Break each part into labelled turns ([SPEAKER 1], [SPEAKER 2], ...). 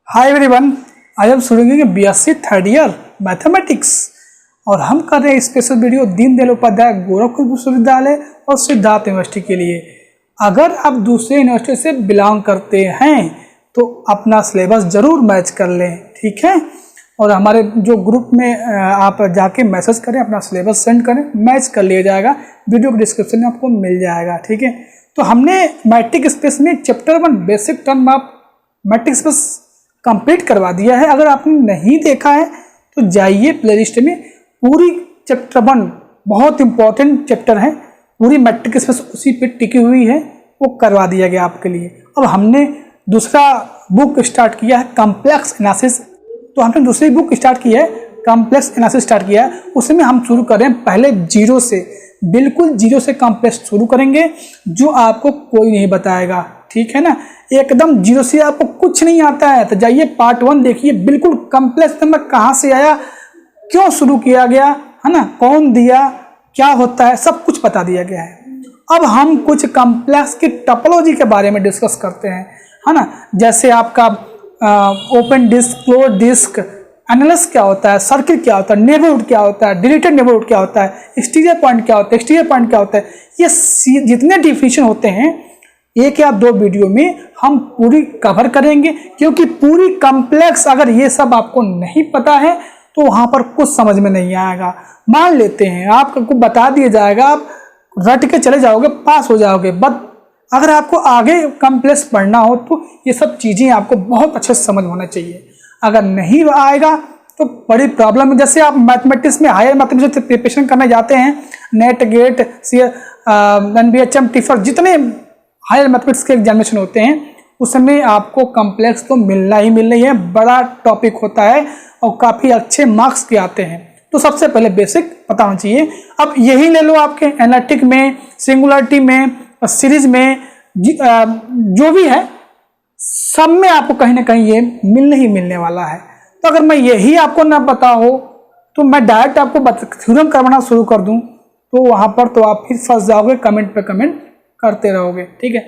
[SPEAKER 1] Hi everyone, I am studying BSc third year mathematics और हम कर रहे हैं स्पेशल वीडियो दीनदयाल उपाध्याय गोरखपुर विश्वविद्यालय और सिद्धार्थ यूनिवर्सिटी के लिए। अगर आप दूसरे यूनिवर्सिटी से बिलोंग करते हैं तो अपना सिलेबस जरूर मैच कर लें, ठीक है। और हमारे जो ग्रुप में आप जाके मैसेज करें, अपना सिलेबस सेंड करें, मैच कर लिया जाएगा। वीडियो के डिस्क्रिप्शन में आपको मिल जाएगा, ठीक है। तो हमने मैट्रिक स्पेस में chapter 1 basic term of matric space complete करवा दिया है। अगर आपने नहीं देखा है तो जाइए प्लेलिस्ट में, पूरी चैप्टर 1 बहुत इंपॉर्टेंट चैप्टर है, पूरी मैट्रिक स्पेस उसी पे टिकी हुई है, वो करवा दिया गया आपके लिए। अब हमने दूसरा बुक स्टार्ट किया है कॉम्प्लेक्स एनालिसिस। तो हमने दूसरी बुक स्टार्ट की है कॉम्प्लेक्स एनालिसिस स्टार्ट किया है। उसमें हम शुरू कर रहे हैं पहले जीरो से, बिल्कुल जीरो से कॉम्प्लेक्स शुरू करेंगे जो आपको कोई नहीं बताएगा, ठीक है ना। एकदम जीरो से आपको कुछ नहीं आता है तो जाइए पार्ट 1 देखिए, बिल्कुल कॉम्प्लेक्स नंबर कहाँ से आया, क्यों शुरू किया गया है ना, कौन दिया, क्या होता है, सब कुछ बता दिया गया है। अब हम कुछ कॉम्प्लेक्स की टोपोलॉजी के बारे में डिस्कस करते हैं, है ना। जैसे आपका open disc, close disc, annulus क्या होता है, सर्किल क्या होता है, नेबरहुड क्या होता है, डिलीटेड नेबरहुड क्या होता है, एक्सटीरियर पॉइंट क्या होता है, एक्सटीरियर पॉइंट क्या होता है, ये जितने डिफिनेशन होते हैं एक या दो वीडियो में हम पूरी कवर करेंगे। क्योंकि पूरी कॉम्प्लेक्स अगर ये सब आपको नहीं पता है तो वहां पर कुछ समझ में नहीं आएगा। मान लेते हैं आपको बता दिया जाएगा, आप रट के चले जाओगे, पास हो जाओगे, बट अगर आपको आगे कॉम्प्लेक्स पढ़ना हो तो ये सब चीज़ें आपको बहुत अच्छे से समझ होना चाहिए। अगर नहीं आएगा तो बड़ी प्रॉब्लम है। जैसे आप मैथमेटिक्स में हायर मैथमेटिक्स प्रिपरेशन करने जाते हैं, नेट गेट NBHM टिफर जितने हायर मैथमेटिक्स के एग्जामिनेशन होते हैं उसमें आपको कॉम्प्लेक्स तो मिलना ही है, बड़ा टॉपिक होता है और काफ़ी अच्छे मार्क्स के आते हैं। तो सबसे पहले बेसिक पता होना चाहिए। अब यही ले लो, आपके एनालिटिक में, सिंगुलरिटी में, सीरीज में, जो भी है सब में आपको कहीं ना कहीं ये मिलने वाला है। तो अगर मैं यही आपको ना पता हो तो मैं डायरेक्ट आपको थ्योरम करवाना शुरू कर दूं तो वहां पर तो आप फिर फंस जाओगे, कमेंट पे कमेंट करते रहोगे, ठीक है।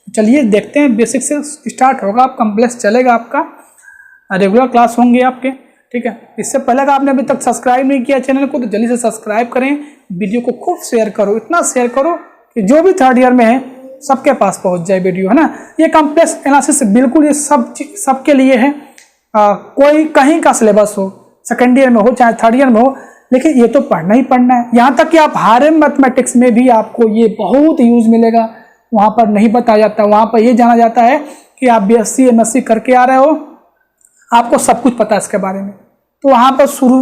[SPEAKER 1] चलिए देखते हैं, बेसिक से स्टार्ट होगा, आप कॉम्प्लेक्स चलेगा, आपका रेगुलर क्लास होंगे आपके, ठीक है। इससे पहले अगर आपने अभी तक सब्सक्राइब नहीं किया चैनल को तो जल्दी से सब्सक्राइब करें, वीडियो को खूब शेयर करो, इतना शेयर करो कि जो भी थर्ड ईयर में है सबके पास पहुंच जाए वीडियो, है ना। ये कॉम्प्लेक्स एनालिसिस बिल्कुल ये सबके लिए है। कोई कहीं का सिलेबस हो, सेकेंड ईयर में हो चाहे थर्ड ईयर में हो, लेकिन ये तो पढ़ना ही पढ़ना है। यहाँ तक कि आप हायर मैथमेटिक्स में भी आपको ये बहुत यूज मिलेगा, वहाँ पर नहीं बताया जाता। वहाँ पर ये जाना जाता है कि आप BSc MSc करके आ रहे हो, आपको सब कुछ पता है इसके बारे में, तो वहाँ पर शुरू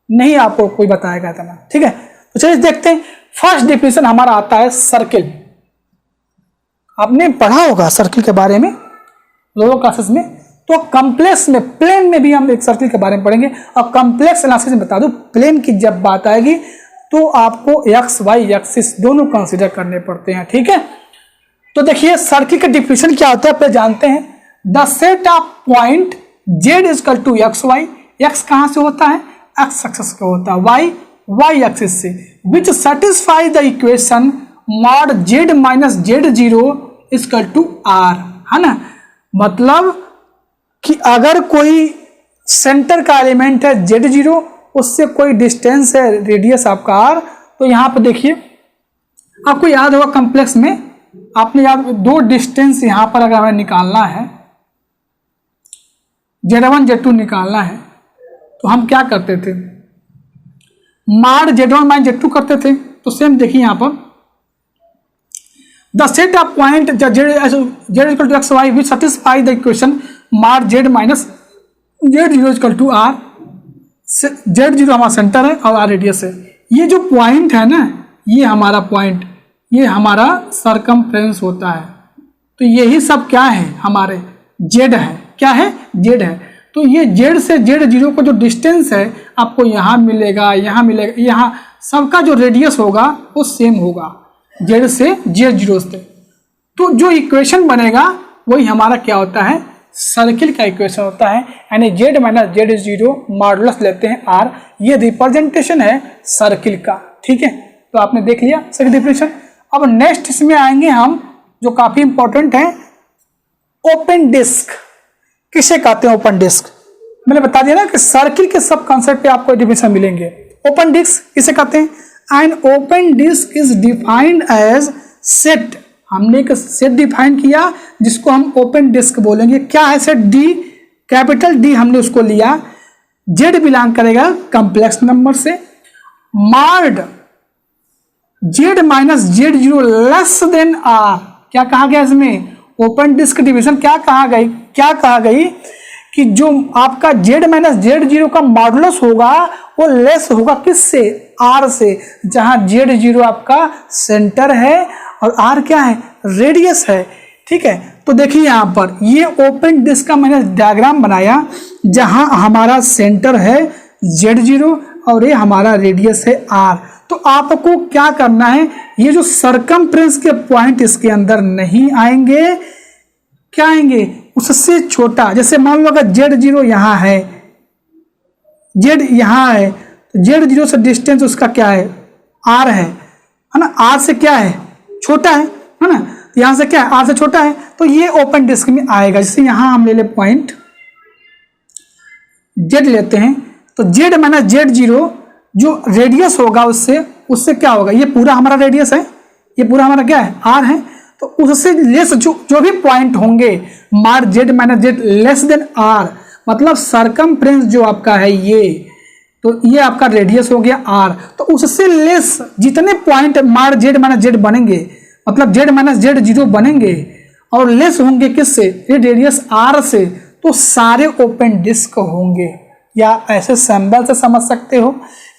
[SPEAKER 1] नहीं आपको कोई बताएगा इतना, ठीक है। तो चलिए देखते हैं। फर्स्ट डिफिनेशन हमारा आता है सर्किल। आपने पढ़ा होगा सर्किल के बारे में लोअर क्लासेस में। तो कॉम्प्लेक्स में, प्लेन में भी हम एक सर्किल के बारे में पढ़ेंगे। और कॉम्प्लेक्स एनालिसिस में बता दूं, प्लेन की जब बात आएगी तो आपको XY एक्सिस दोनों कंसीडर करने पड़ते हैं, ठीक है। तो देखिए सर्किल का डिफिनेशन क्या होता है पहले जानते हैं। The set of point Z equal to XY, X कहां से होता है, X एक्सिस का होता है, Y एक्सिस से, which satisfy the equation mod Z minus Z0 equal to R, है ना। मतलब कि अगर कोई सेंटर का एलिमेंट है Z0, उससे कोई डिस्टेंस है रेडियस आपका R, तो यहाँ पर देखिए आपको याद होगा कॉम्प्लेक्स में आपने याद दो डिस्टेंस यहाँ पर अगर हमें निकालना है, Z1 Z2 निकालना है तो हम क्या करते थे, माड Z1 माइनस Z2 करते थे। तो सेम देखिए यहाँ पर the set of point Z equal to XY which satisfy the equation mod Z minus Z0 equal to R। Z0 हमारा सेंटर है और R रेडियस है। ये जो पॉइंट है ना, ये हमारा पॉइंट, ये हमारा सरकमफ्रेंस होता है। तो यही सब क्या है, हमारे Z है, क्या है, Z है। तो ये Z से Z0 का जो डिस्टेंस है आपको यहाँ मिलेगा, यहाँ मिलेगा, यहाँ सबका जो रेडियस होगा वो सेम होगा Z से Z0 से। तो जो इक्वेशन बनेगा वही हमारा क्या होता है, सर्किल का इक्वेशन होता है। यानी Z माइनस Z0 मॉडुलस लेते हैं R, ये रिप्रेजेंटेशन है सर्किल का, ठीक है। तो आपने देख लिया सर्किल डिफिनेशन। अब नेक्स्ट इसमें आएंगे हम जो काफी इंपॉर्टेंट है, ओपन डिस्क। किसे कहते हैं ओपन डिस्क। मैंने बता दिया ना कि सर्किल के सब कॉन्सेप्ट पे आपको डिफिनेशन मिलेंगे। ओपन डिस्क किसे कहते हैं? An open disc is defined as set. हमने एक सेट डिफाइन किया जिसको हम ओपन डिस्क बोलेंगे। क्या है सेट? डी, कैपिटल डी हमने उसको लिया। जेड बिलोंग करेगा कॉम्प्लेक्स नंबर से। Mod Z minus Z zero less than R. क्या कहा गया इसमें? ओपन डिस्क डिवीजन क्या कहा गई कि जो आपका जेड माइनस जेड जीरो का मॉडुलस होगा वो लेस होगा किससे? आर से, जहां जेड जीरो आपका सेंटर है और आर क्या है? रेडियस है। ठीक है, तो देखिए यहां पर ये ओपन डिस्क का मैंने डायग्राम बनाया जहां हमारा सेंटर है जेड जीरो और ये हमारा रेडियस है आर। तो आपको क्या करना है? ये जो सरकमफ्रेंस के पॉइंट इसके अंदर नहीं आएंगे, क्या आएंगे? उससे छोटा। जैसे मान लो अगर जेड जीरो यहाँ है, जेड यहाँ है, तो जेड जीरो से डिस्टेंस उसका क्या है? आर है ना? आर से क्या है? छोटा है ना? तो यहाँ से क्या है? आर से छोटा है, तो ये ओपन डिस्क में आएगा। जैसे यहाँ हम ले ले पॉइंट जेड लेते हैं, तो जेड माइनस जेड जीरो जो रेडियस होगा उससे क्या होगा? ये पूरा हमारा रेडियस है, ये पूरा हमारा क्या है? आर है। तो उससे लेस जो भी पॉइंट होंगे mod Z minus Z less than R, मतलब सरकमफ्रेंस जो आपका है ये, तो ये आपका रेडियस हो गया आर। तो उससे लेस जितने पॉइंट मार जेड माइनस जेड बनेंगे, मतलब जेड माइनस जेड जीरो बनेंगे और लेस होंगे किससे? ये रेडियस आर से, तो सारे ओपन डिस्क होंगे। या ऐसे सिंबल से समझ सकते हो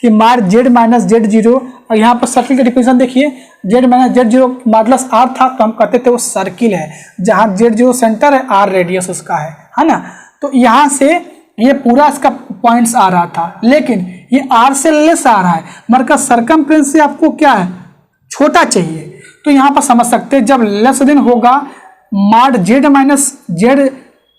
[SPEAKER 1] कि मार जेड माइनस जेड जीरो, और यहाँ पर सर्किल का डिफिनेशन देखिए, Z minus Z zero modulus R था तो हम कहते थे वो सर्किल है, जहाँ जेड जीरो सेंटर है, आर रेडियस उसका है ना। तो यहाँ से ये पूरा इसका पॉइंट्स आ रहा था, लेकिन ये आर से लेस आ रहा है, मगर सरकमफ्रेंस से आपको क्या है? छोटा चाहिए। तो यहाँ पर समझ सकते हैं जब लेस देन होगा मार Z minus Z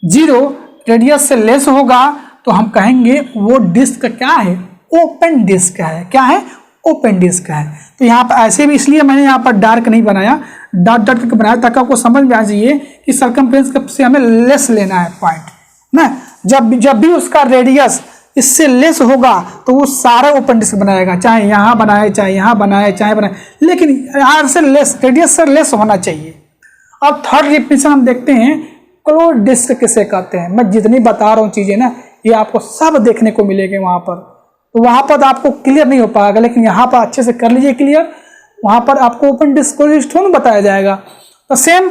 [SPEAKER 1] zero radius से लेस होगा तो हम कहेंगे वो डिस्क क्या है? ओपन डिस्क है। क्या है? ओपन डिस्क है। तो यहाँ पर ऐसे भी, इसलिए मैंने यहाँ पर डार्क नहीं बनाया, डॉट डॉट करके बनाया ताकि आपको समझ में आ जाइए कि सरकमफ्रेंस से हमें लेस लेना है पॉइंट ना। जब भी उसका रेडियस इससे लेस होगा तो वो सारा ओपन डिस्क बनाएगा, चाहे यहाँ बनाए, चाहे यहाँ बनाए, चाहे बनाए, लेकिन आर से लेस, रेडियस से लेस होना चाहिए। अब थर्ड डिफिनेशन हम देखते हैं, क्लोज डिस्क किसे कहते हैं। मैं जितनी बता रहा हूँ चीजें ना, ये आपको सब देखने को मिलेंगे वहां पर, तो वहां पर आपको क्लियर नहीं हो पाएगा, लेकिन यहाँ पर अच्छे से कर लीजिए क्लियर। वहां पर आपको ओपन डिस्क को बताया जाएगा। तो सेम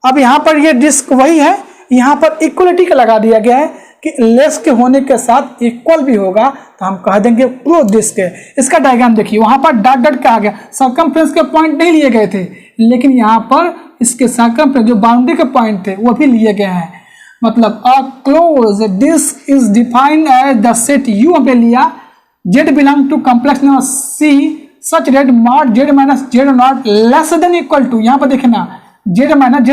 [SPEAKER 1] अब यहाँ पर ये डिस्क वही है, यहाँ पर इक्वलिटी का लगा दिया गया है कि लेस के होने के साथ इक्वल भी होगा तो हम कह देंगे क्लोज डिस्क है। इसका डायग्राम देखिए, वहां पर डॉट डॉट क्या आ गया? सरकमफ्रेंस के पॉइंट नहीं लिए गए थे, लेकिन यहाँ पर इसके सरकमफ्रेंस जो बाउंड्री के पॉइंट थे वो भी लिए गए हैं। मतलब a close disc is defined as the set U पे लिया, Z belong to complex number C such that mod Z minus Z not less than equal to, यहाँ पर देखना जेड माइनस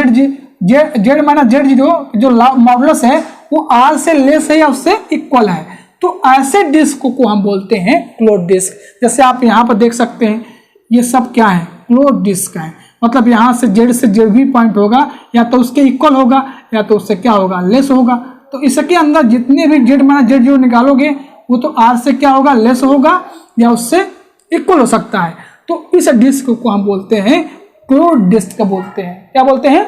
[SPEAKER 1] जेड जीरो जो मॉडुलस है वो are से less है या उससे इक्वल है, तो ऐसे डिस्क को हम बोलते हैं क्लोज डिस्क। जैसे आप यहाँ पर देख सकते हैं ये सब क्या है? क्लोज डिस्क है। मतलब यहाँ से जेड भी पॉइंट होगा या तो उसके इक्वल होगा या तो उससे क्या होगा? लेस होगा। तो इसके अंदर जितने भी जेड माइनस जेड जीरो निकालोगे वो तो आर से क्या होगा? लेस होगा या उससे इक्वल हो सकता है। तो इस डिस्क को हम बोलते हैं क्लोज डिस्क बोलते हैं। क्या बोलते हैं?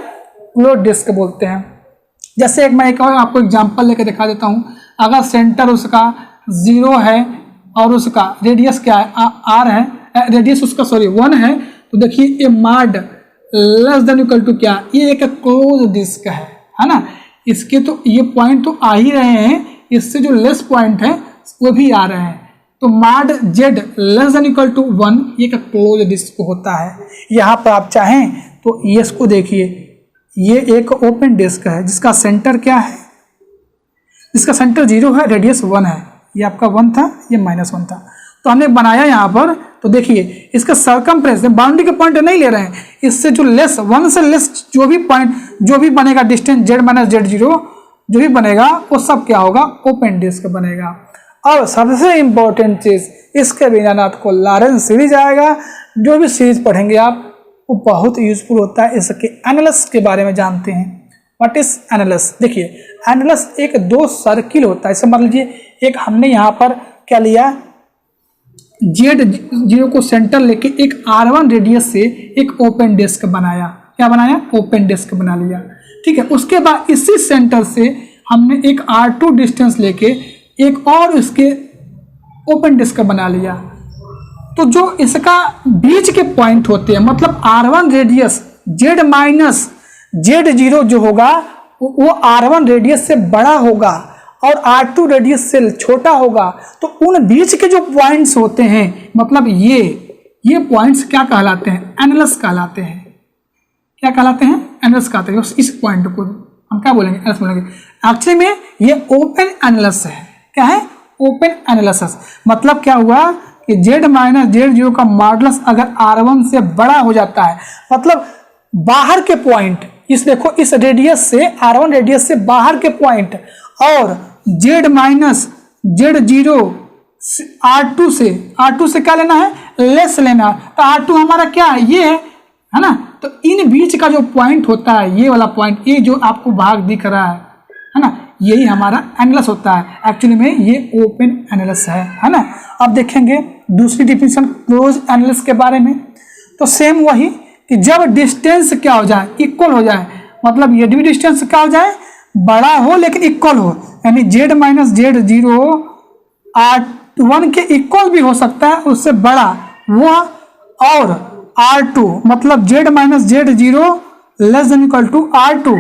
[SPEAKER 1] क्लोज डिस्क बोलते हैं। जैसे एक मैं एक और आपको एग्जांपल लेके दिखा देता हूं। अगर सेंटर उसका 0 है और उसका रेडियस क्या है? आर है, रेडियस उसका 1 है, तो देखिए ये माड लेस देन इक्वल टू क्या? ये एक क्लोज डिस्क है ना। इसके तो ये पॉइंट तो आ ही रहे हैं, इससे जो लेस पॉइंट है वो भी आ रहे हैं, तो mod Z less than equal to 1 ये का क्लोज डिस्क होता है। यहाँ पर आप चाहें तो ये इसको देखिए, ये एक ओपन डिस्क है जिसका सेंटर क्या है? जिसका सेंटर 0 है, रेडियस 1 है। ये आपका 1 था, ये -1 था, तो हमने बनाया यहाँ पर। तो देखिए इसका सरकमफ्रेंस बाउंड्री के पॉइंट नहीं ले रहे हैं, इससे जो लेस 1 से लेस जो भी पॉइंट जो भी बनेगा distance Z minus Z zero जो भी बनेगा वो सब क्या होगा? ओपन डिस्क बनेगा। और सबसे इंपॉर्टेंट चीज, इसके बिना ना आपको लॉरेंस सीरीज आएगा। जो भी सीरीज पढ़ेंगे आप वो बहुत यूजफुल होता है, इसके एनालिसिस के बारे में जानते हैं। What is एनालस? देखिए एनालस एक दो सर्किल होता है। जैसे मान लीजिए एक हमने यहाँ पर क्या लिया, Z0 को सेंटर लेके एक R1 रेडियस से एक ओपन डिस्क बनाया। क्या बनाया? ओपन डिस्क बना लिया। ठीक है, उसके बाद इसी सेंटर से हमने एक R2 डिस्टेंस लेके एक और इसके ओपन डिस्क बना लिया। तो जो इसका बीच के पॉइंट होते हैं, मतलब R1 radius Z minus Z0 जो होगा वो R1 रेडियस से बड़ा होगा और R2 रेडियस से छोटा होगा। तो उन बीच के जो पॉइंट्स होते हैं, मतलब ये पॉइंट्स क्या कहलाते हैं? एनालस कहलाते हैं। क्या कहलाते हैं? एनालस कहलाते हैं। इस पॉइंट को हम क्या बोलेंगे? एनालस बोलेंगे। एक्चुअली में ये ओपन एनालस है। क्या है? Open analysis. मतलब क्या हुआ कि Z माइनस Z0 का मॉडुलस अगर R1 से बड़ा हो जाता है, मतलब बाहर के पॉइंट, इस देखो इस रेडियस से R1 रेडियस से बाहर के पॉइंट और Z माइनस Z0 R2 से क्या लेना है? लेस लेना। तो R2 हमारा क्या है? ये है ना। तो इन बीच का जो पॉइंट होता है, ये वाला पॉइंट, ये जो आपको भाग दिख रहा है ना, यही हमारा एनालस होता है। एक्चुअली में ये ओपन एनालस है ना। अब देखेंगे दूसरी डिफिनेशन क्लोज एनालस के बारे में। तो सेम वही कि जब डिस्टेंस क्या हो जाए? इक्वल हो जाए। मतलब ये भी डिस्टेंस क्या हो जाए? बड़ा हो लेकिन इक्वल हो, यानी Z माइनस Z0 R1 के इक्वल भी हो सकता है, उससे बड़ा वो, और R2 मतलब Z minus Z0 less than equal to R2,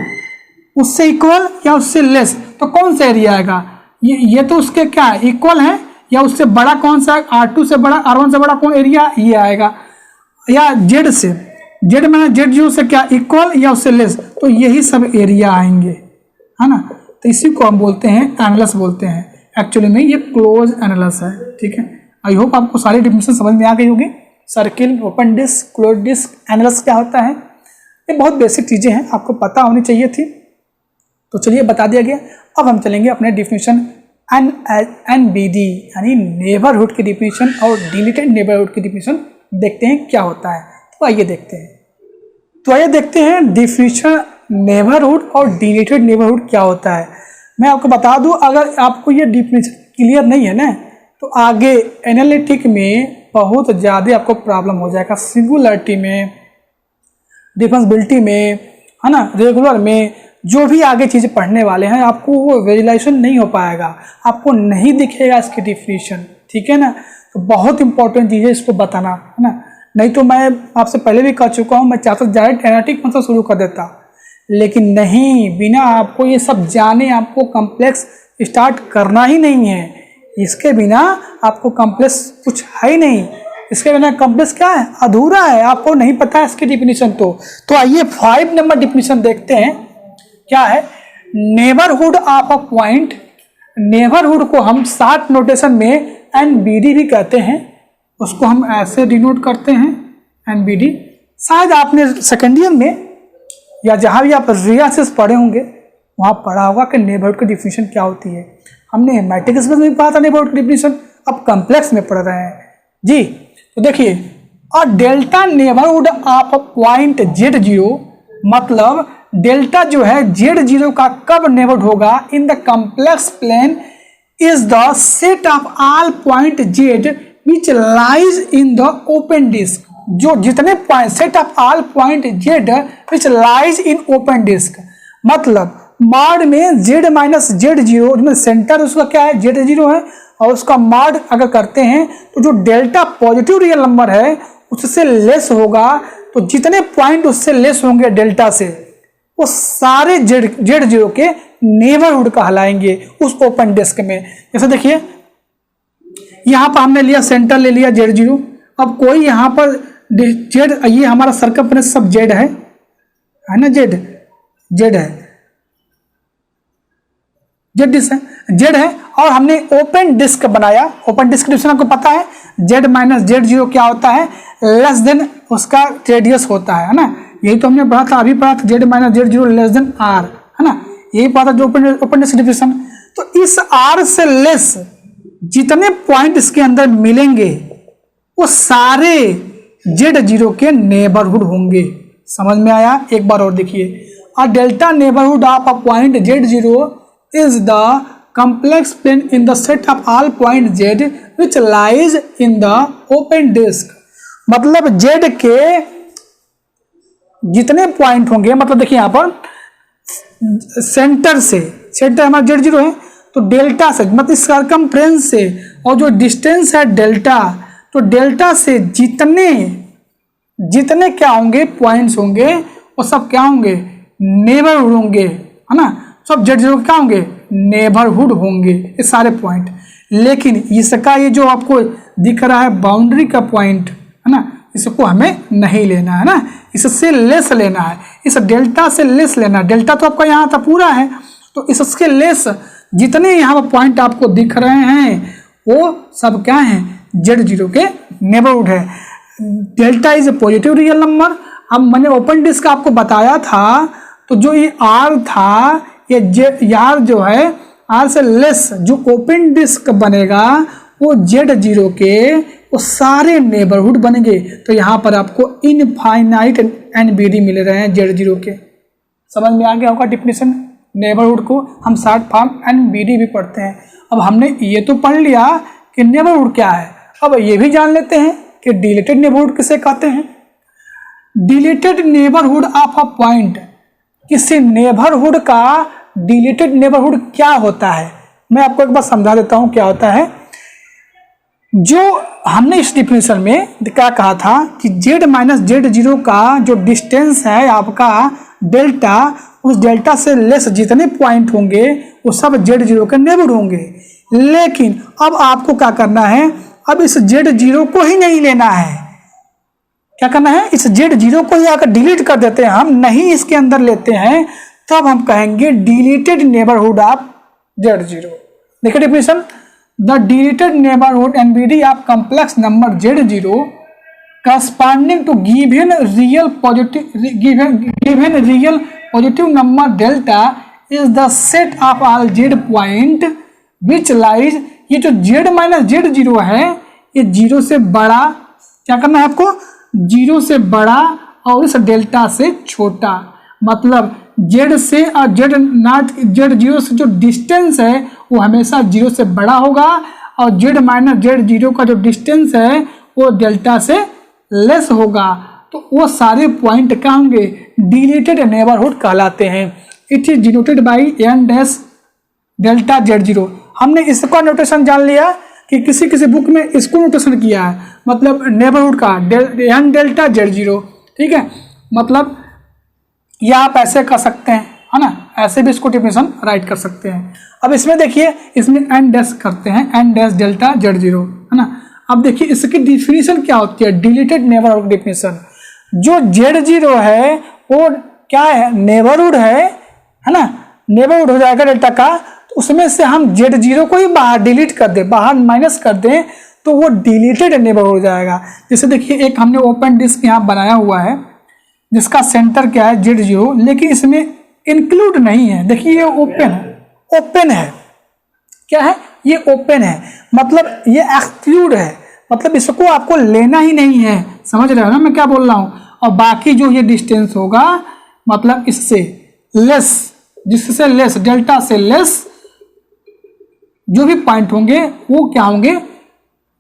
[SPEAKER 1] उससे इक्वल या उससे लेस। तो कौन सा एरिया आएगा? ये तो उसके क्या है? इक्वल है, या उससे बड़ा कौन सा? R2 से बड़ा, R1 से बड़ा कौन एरिया? ये आएगा। या Z से, Z माइनस Z0 से क्या? इक्वल या उससे लेस। तो यही सब एरिया आएंगे, है ना। तो इसी को हम बोलते हैं एनालस बोलते हैं। एक्चुअली में ये क्लोज एनालस है। ठीक है, आई होप आपको सारी डिफिनेशन समझ में आ गई होगी। Circle, open disc, close disc, annulus क्या होता है, ये बहुत बेसिक चीज़ें हैं, आपको पता होनी चाहिए थी। तो चलिए बता दिया गया। अब हम चलेंगे अपने डिफिनेशन NBD यानी नेबरहुड की डिफिनेशन और डिलीटेड नेबरहुड की डिफिनेशन देखते हैं क्या होता है। तो आइए देखते हैं डिफिनेशन नेबरहुड और डिलीटेड नेबरहुड क्या होता है। मैं आपको बता दूं, अगर आपको ये डिफिनेशन क्लियर नहीं है ना, तो आगे एनालिटिक में बहुत ज़्यादा आपको प्रॉब्लम हो जाएगा। सिंगुलरिटी में, डिफरेंशियबिलिटी में, है ना, रेगुलर में, जो भी आगे चीज़ें पढ़ने वाले हैं, आपको वो विजुलाइजेशन नहीं हो पाएगा, आपको नहीं दिखेगा इसकी डिफिनेशन। ठीक है ना। तो बहुत इंपॉर्टेंट चीज़ है, इसको बताना, है ना। नहीं तो मैं आपसे पहले भी कह चुका हूँ, मैं चाहता डायरेक्ट एनालिटिक मतलब शुरू कर देता, लेकिन नहीं, बिना आपको ये सब जाने आपको कॉम्प्लेक्स स्टार्ट करना ही नहीं है। इसके बिना आपको कॉम्प्लेक्स कुछ है ही नहीं। इसके बिना कॉम्प्लेक्स क्या है? अधूरा है। आपको नहीं पता है इसकी डिफिनेशन। तो आइए 5 नंबर डिफिनेशन देखते हैं क्या है। Neighbourhood of a point, neighbourhood को हम शॉर्ट नोटेशन में NBD भी कहते हैं। उसको हम ऐसे डिनोट करते हैं NBD। शायद आपने सेकेंड ईयर में या जहाँ भी आप रियासिस पढ़े होंगे वहाँ पढ़ा होगा कि नेबरहुड की डिफिनेशन क्या होती है। हमने मैट्रिक्स में भी पढ़ा था नेबरहुड की डिफिनेशन, अब कॉम्प्लेक्स में पढ़ रहे हैं जी। तो देखिए, a delta neighbourhood of a point Z0, मतलब डेल्टा जो है Z0 का कब नेबरहुड होगा? In the complex plane is the set of all point Z which lies in the open disc. जो जितने point, set of all point Z which lies in open disc, मतलब mod में Z minus Z0 जिसमें centre उसका क्या है? Z0 है, और उसका मॉड अगर करते हैं तो जो डेल्टा पॉजिटिव रियल नंबर है उससे लेस होगा। तो जितने पॉइंट उससे लेस होंगे डेल्टा से, वो सारे Z0 के नेबरहुड कहलाएंगे उस ओपन डिस्क में। जैसे देखिए, यहाँ पर हमने लिया सेंटर, ले लिया Z0। अब कोई यहाँ पर Z, ये हमारा सर्कमफ्रेंस सब Z है ना, Z है, Z है, और हमने ओपन डिस्क बनाया। ओपन डिस्क डिफिनेशन आपको पता है, Z माइनस Z0 क्या होता है? लेस देन उसका रेडियस होता है ना। यही तो हमने पढ़ा था, अभी पढ़ा था, Z minus Z0 less then R, है ना। यही पढ़ा था जो ओपन डिस्क डिफिनेशन। तो इस R से लेस जितने पॉइंट इसके अंदर मिलेंगे वो सारे Z0 के नेबरहुड होंगे। समझ में आया? एक बार और देखिए, a delta neighbourhood of a point Z0 is the complex plane in the set of all point Z which lies in the open disk। मतलब Z के जितने पॉइंट होंगे, मतलब देखिए यहाँ पर सेंटर से, सेंटर हमारा Z0 है, तो डेल्टा से मतलब सर्कमफ्रेंस से, और जो डिस्टेंस है डेल्टा, तो डेल्टा से जितने जितने क्या होंगे पॉइंट्स होंगे वो सब क्या होंगे, नेबरहुड होंगे, है ना। सब Z0 क्या होंगे, नेबरहुड होंगे ये सारे पॉइंट। लेकिन इसका ये जो आपको दिख रहा है बाउंड्री का पॉइंट, है ना, इसको हमें नहीं लेना है ना, इससे लेस लेना है, इस डेल्टा से लेस लेना है। डेल्टा तो आपका यहाँ था पूरा है, तो इसके लेस जितने यहाँ पर पॉइंट आपको दिख रहे हैं वो सब क्या है, Z0 के नेबरहुड है। Delta is a positive real number. अब मैंने ओपन डिस्क आपको बताया था, तो जो ये R था, ये R जो है R से लेस जो ओपन डिस्क बनेगा वो Z0 के वो सारे नेबरहुड बनेंगे। तो यहाँ पर आपको इनफाइनाइट NBD मिल रहे हैं Z0 के। समझ में आ गया होगा डिफिनेशन नेबरहुड को, हम शॉर्ट फॉर्म NBD भी पढ़ते हैं। अब हमने ये तो पढ़ लिया कि नेबरहुड क्या है, अब ये भी जान लेते हैं कि डिलीटेड नेबरहुड किसे कहते हैं। Deleted neighbourhood of a point, किसी नेबरहुड का डिलीटेड नेबरहुड क्या होता है, मैं आपको एक बार समझा देता हूं क्या होता है। जो हमने इस डिफिनेशन में क्या कहा था कि Z माइनस Z0 का जो डिस्टेंस है आपका डेल्टा, उस डेल्टा से लेस जितने पॉइंट होंगे वो सब Z0 के नेबरहुड होंगे। लेकिन अब आपको क्या करना है, अब इस Z0 को ही नहीं लेना है। क्या करना है, इस Z0 को ही आकर डिलीट कर देते हैं, हम नहीं इसके अंदर लेते हैं, तब हम कहेंगे डिलीटेड नेबरहुड ऑफ Z0। देखिए definition, the deleted neighbourhood NBD of complex number Z0 corresponding to given real positive number delta is the set of all Z point which lies। ये जो Z माइनस Z0 है ये 0 से बड़ा, क्या करना है आपको, 0 से बड़ा और इस डेल्टा से छोटा। मतलब Z से और Z0 से जो डिस्टेंस है वो हमेशा 0 से बड़ा होगा, और Z माइनस Z0 का जो डिस्टेंस है वो डेल्टा से लेस होगा। तो वो सारे पॉइंट क्या होंगे, डिलीटेड नेबरहुड कहलाते हैं। It is denoted by N dash delta Z0। हमने इसका नोटेशन जान लिया कि किसी किसी बुक में इसको नोटेशन किया है, मतलब नेबरहुड का N डेल्टा Z0, ठीक है। मतलब या आप ऐसे कर सकते हैं, है ना, ऐसे भी इसको डिफिनेशन राइट कर सकते हैं। अब इसमें देखिए, इसमें N डैश करते हैं, N डैश डेल्टा Z0, है ना। अब देखिए इसकी डिफिनेशन क्या होती है, डिलीटेड नेबरहुड डिफिनेशन। जो Z0 है वो क्या है, नेबरहुड है ना, नेबरहुड हो जाएगा डेल्टा का, तो उसमें से हम Z0 को ही बाहर डिलीट कर दें, बाहर माइनस कर दें, तो वो डिलीटेड नेबरहुड हो जाएगा। जैसे देखिए एक हमने ओपन डिस्क यहाँ बनाया हुआ है जिसका सेंटर क्या है Z0, लेकिन इसमें इंक्लूड नहीं है। देखिए ये ओपन है, ओपन है, क्या है ये ओपन है, मतलब ये एक्सक्लूड है, मतलब इसको आपको लेना ही नहीं है। समझ रहे हो ना मैं क्या बोल रहा हूँ। और बाकी जो ये डिस्टेंस होगा मतलब इससे लेस, जिससे लेस, डेल्टा से लेस जो भी पॉइंट होंगे वो क्या होंगे,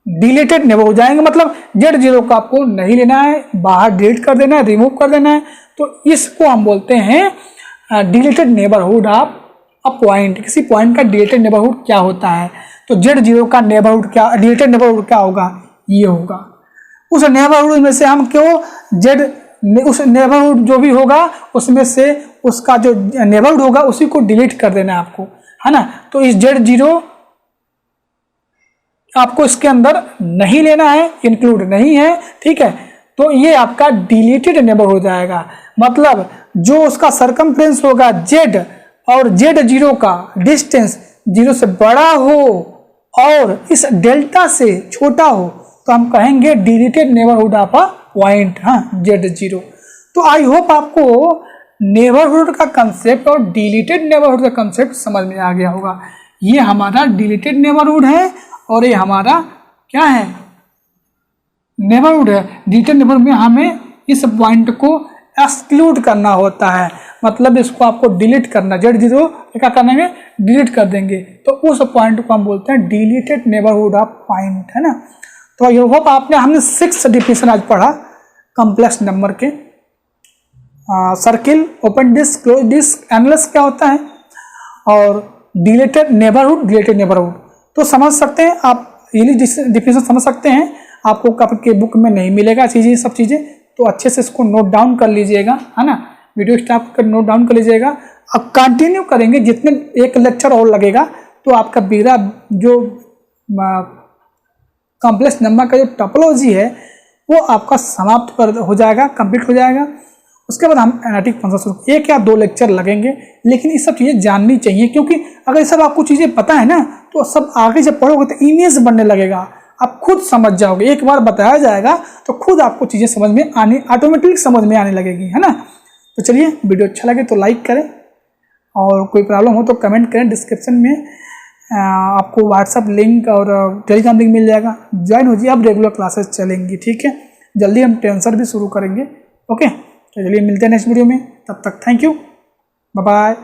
[SPEAKER 1] डिलीटेड नेबर हो जाएंगे। मतलब Z0 को आपको नहीं लेना है, बाहर डिलीट कर देना है, रिमूव कर देना है। तो इसको हम बोलते हैं deleted neighbourhood of a point. किसी पॉइंट का डिलीटेड नेबरहुड क्या होता है, तो Z0 का नेबरहुड क्या, डिलीटेड नेबरहुड क्या होगा, ये होगा। उस नेबरहुड में से हम उस नेबरहुड जो भी होगा उसमें से उसका जो नेबरहुड होगा उसी को डिलीट कर देना है आपको, है ना। तो इस Z0 आपको इसके अंदर नहीं लेना है, इंक्लूड नहीं है, ठीक है। तो ये आपका डिलीटेड नेबर हो जाएगा। मतलब जो उसका सरकमफ्रेंस होगा Z और Z0 का डिस्टेंस 0 से बड़ा हो और इस डेल्टा से छोटा हो तो हम कहेंगे deleted neighbourhood of a point, हाँ Z0। तो आई होप आपको नेबरहुड का कंसेप्ट और डिलीटेड नेबरहुड का कंसेप्ट समझ में आ गया होगा। ये हमारा डिलीटेड नेबरहुड है और ये हमारा क्या है, नेबरहुड है। डिलीटेड नेबरहुड में हमें इस पॉइंट को एक्सक्लूड करना होता है। मतलब इसको आपको डिलीट करना, Z0 क्या करेंगे, डिलीट कर देंगे, तो उस पॉइंट को हम बोलते हैं डिलीटेड नेबरहुड ऑफ पॉइंट, है ना। तो आई होप हमने 6 डिफिनेशन आज पढ़ा कॉम्प्लेक्स नंबर के। Circle, open disc, close disc, annulus क्या होता है, और डिलीटेड नेबरहुड तो समझ सकते हैं आप, ये डिफिनेशन समझ सकते हैं। आपको आपके बुक में नहीं मिलेगा चीज़ें, सब चीज़ें, तो अच्छे से इसको नोट डाउन कर लीजिएगा, है ना। वीडियो स्टॉप कर नोट डाउन कर लीजिएगा। अब कंटिन्यू करेंगे, जितने एक लेक्चर और लगेगा तो आपका मेरा जो कॉम्प्लेक्स नंबर का जो टोपोलॉजी है वो आपका समाप्त हो जाएगा, कंप्लीट हो जाएगा। उसके बाद हम एनालिटिक फंक्शन शुरू, 1 या 2 लेक्चर लगेंगे, लेकिन ये सब चीज़ें जाननी चाहिए, क्योंकि अगर ये सब आपको चीज़ें पता है ना तो सब आगे जब पढ़ोगे तो इमेज बनने लगेगा, आप खुद समझ जाओगे। एक बार बताया जाएगा तो खुद आपको चीज़ें समझ में आने, ऑटोमेटिक समझ में आने लगेगी, है ना। तो चलिए, वीडियो अच्छा लगे तो लाइक करें, और कोई प्रॉब्लम हो तो कमेंट करें। डिस्क्रिप्शन में आपको व्हाट्सअप लिंक और टेलीग्राम लिंक मिल जाएगा, ज्वाइन हो जाइए। अब रेगुलर क्लासेस चलेंगी, ठीक है। जल्दी हम टेंसर भी शुरू करेंगे, ओके। तो चलिए मिलते हैं नेक्स्ट वीडियो में, तब तक थैंक यू, बाय बाय।